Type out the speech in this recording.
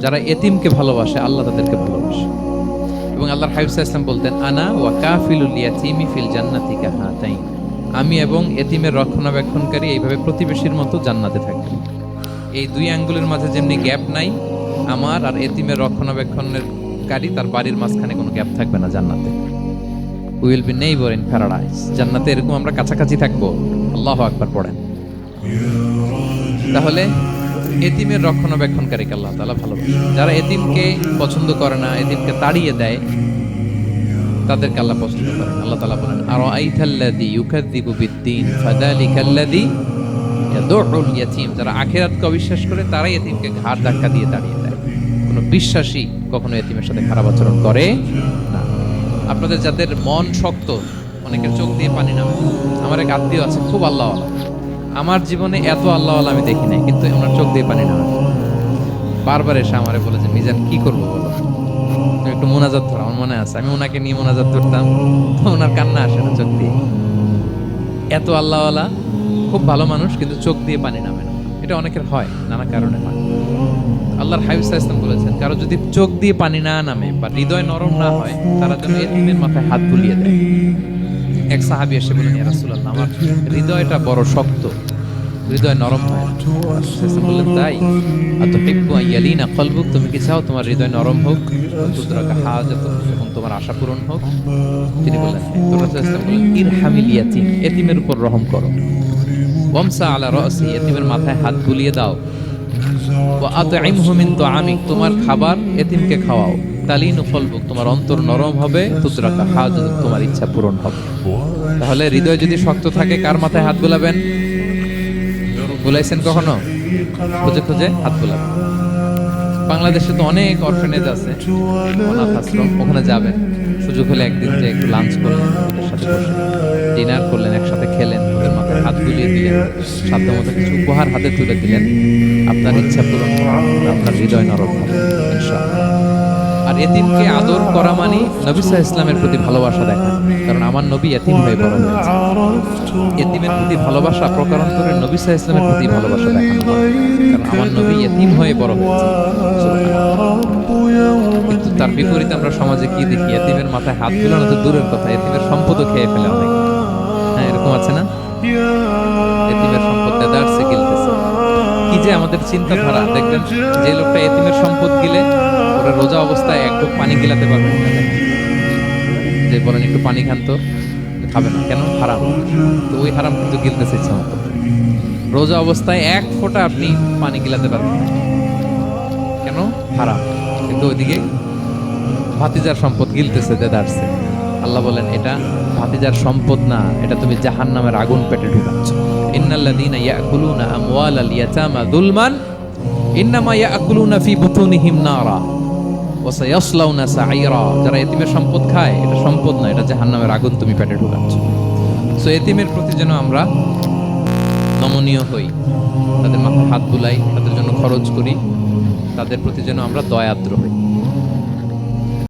যারা এতিমকে ভালোবাসে আল্লাহ তাদেরকে ভালোবাসে। এবং আল্লাহর হাবিব সাল্লাল্লাহু আলাইহি ওয়াসাল্লাম বলতেন, আনা ওয়া কাফিলুল ইয়াতীমি ফিল জান্নাতি কাহাতাইন, আমি এবং এতিমের রক্ষণাবেক্ষণকারী এইভাবে প্রতিবেশীর মতো জান্নাতে থাকবে। এই দুই আঙ্গুলের মাঝে যেমনি গ্যাপ নাই, আমার আর এতিমের রক্ষণাবেক্ষণের কারী তার বাড়ির মাঝখানে কোনো গ্যাপ থাকবে না জান্নাতে। We will be neighbour in paradise. জান্নাতে এরকম আমরা কাছাকাছি থাকবো। আল্লাহু আকবার পড়েন। তাহলে এতিমের রক্ষণাবেক্ষণকারীকে আল্লাহ তাআলা ভালোবাসেন। যারা এতিমকে পছন্দ করে না, এতিমকে তাড়িয়ে দেয়, তাদেরকে আল্লাহ পছন্দ করেন। আল্লাহ তাআলা বলেন, আরাআইতাল্লাযী ইউকাযযিবু বিদ্দীন ফাযালিকাল্লাযী ইয়াদুউল ইয়াতীম। যারা আখিরাতকে অবিশ্বাস করে তারাই এতিমকে ঘাড় ধাক্কা দিয়ে তাড়িয়ে দেয়। কোনো বিশ্বাসী কখনো এতিমের সাথে খারাপ আচরণ করে না। আপনাদের যাদের মন শক্ত, অনেকের চোখ দিয়ে পানি নামে। আমার এক আত্মীয় আছে, খুব আল্লাহওয়ালা। আমার জীবনে এত আল্লাহওয়ালা আমি দেখি নাই, কিন্তু ওনার চোখ দিয়ে পানি নামে। বারবার এসে আমারে বলে যে, মিজান কি করবো বলো, একটু মোনাজাত ধরো। আমার মনে আছে আমি ওনাকে নিয়ে মোনাজাত ধরতাম, তো ওনার কান্না আসে না চোখ দিয়ে। এত আল্লাহওয়ালা, খুব ভালো মানুষ, কিন্তু চোখ দিয়ে পানি নামে না। এটা অনেকের হয়, নানা কারণে হয়। আল্লাহর হাবিব সাল্লাল্লাহু আলাইহি ওয়াসাল্লাম বলেছেন, কারো যদি চোখ দিয়ে পানি না নামে বা হৃদয় নরম না হয়, তারা যেন এতিমের মাথায় হাত বুলিয়ে দেয়। এক সাহাবী এসে বলেন, ইয়া রাসূলুল্লাহ, আমার হৃদয়টা বড় শক্ত, হৃদয় নরম হয়। রাসূল বললেন, তাই? আতুহিব্বু আইয়ালিনা কলবুক, তুমি কি চাও তোমার হৃদয় নরম হোক, তুদরাকা হাজাতুক, এবং তোমার আশা পূরণ হোক? তিনি বললেন, তো রাসূল বললেন, ইরহামিল ইয়াতীম, এতিমের উপর রহম করো। ওয়ামসা আলা রাসি, এতিমের মাথায় হাত বুলিয়ে দাও। ওয়া আতইমহু মিন তুআমিক, তোমার খাবার এতিমকে খাওয়াও। তালিনু কলবুক, তোমার অন্তর নরম হবে। তুদরাকা হাজাতুক, তোমার ইচ্ছা পূরণ হবে। তাহলে হৃদয় যদি শক্ত থাকে, কার মাথায় হাত বুলাবেন? বুলাইছেন কখনো? খুঁজে খুঁজে হাত বুলাবেন। বাংলাদেশে তো অনেক অরফানেজ আছে, অনাথ আশ্রম, ওখানে যাবেন। সুযোগ হলে একদিন যে একটু লাঞ্চ করলেন, ওদের সাথে বসে ডিনার করলেন, একসাথে খেলেন, ওদের মাথায় হাত বুলিয়ে দিলেন, সাধ্য মতো কিছু উপহার হাতে তুলে দিলেন, আপনার ইচ্ছা পূরণ হবে, আপনার হৃদয় নরম হবে ইনশাআল্লাহ। আর এতিমকে আদর করা মানে নবী সাল্লাল্লাহু আলাইহি ওয়াসাল্লামের প্রতি ভালোবাসা দেখা। কারণ আমার নবী এতিম হয়ে বড় হয়েছে। এতিমের প্রতি ভালোবাসা প্রকারান্তরে নবী সাল্লাল্লাহু আলাইহি ওয়াসাল্লামের প্রতি ভালোবাসা দেখানো হয়। কারণ আমার নবী এতিম হয়ে বড় হয়েছে। কিন্তু তার বিপরীতে আমরা সমাজে কি দেখি? এতিমের মাথায় হাত বুলানো তো দূরের কথা, এতিমের সম্পদও খেয়ে ফেলে অনেক। হ্যাঁ, এরকম আছে না? এতিমের সম্পদ দেদারসে গিলতেছে। কি যে আমাদের চিন্তাধারা! দেখবেন যে লোকটা এতিমের সম্পদ গিলে, ওরা রোজা অবস্থায় এক ঢোক পানি গিলাতে পারবেন না। যে বলেন একটু পানি খান, তো খাবে না কেন? হারাম। তো ওই হারাম কিন্তু গিলতেছে ইচ্ছা মতো। রোজা অবস্থায় এক ফোঁটা আপনি পানি গিলাতে পারবেন না, কেন? হারাম। কিন্তু ওইদিকে ভাতিজার সম্পদ গিলতেছে দেদারসে। আল্লাহ বলেন, এটা ভাতিজার সম্পদ না, এটা তুমি জাহান্নামের আগুন পেটে ঢুকাচ্ছ। ইন্নাল্লাযীনা ইয়াকুলুনা আমওয়ালাল ইয়াতামা যুলমান ইন্নামা ইয়াকুলুনা ফি বুতুনিহিম নারা ওয়া সায়াসলাউনা সাঈরা। যারা এতিমের সম্পদ খায়, এটা সম্পদ না, এটা জাহান্নামের আগুন তুমি পেটে ঢুকাচ্ছ। সো এতিমের প্রতি যেন আমরা নমনীয় হই, তাদের মাথায় হাত বুলাই, তাদের জন্য খরচ করি, তাদের প্রতি যেন আমরা দয়াদ্র হই।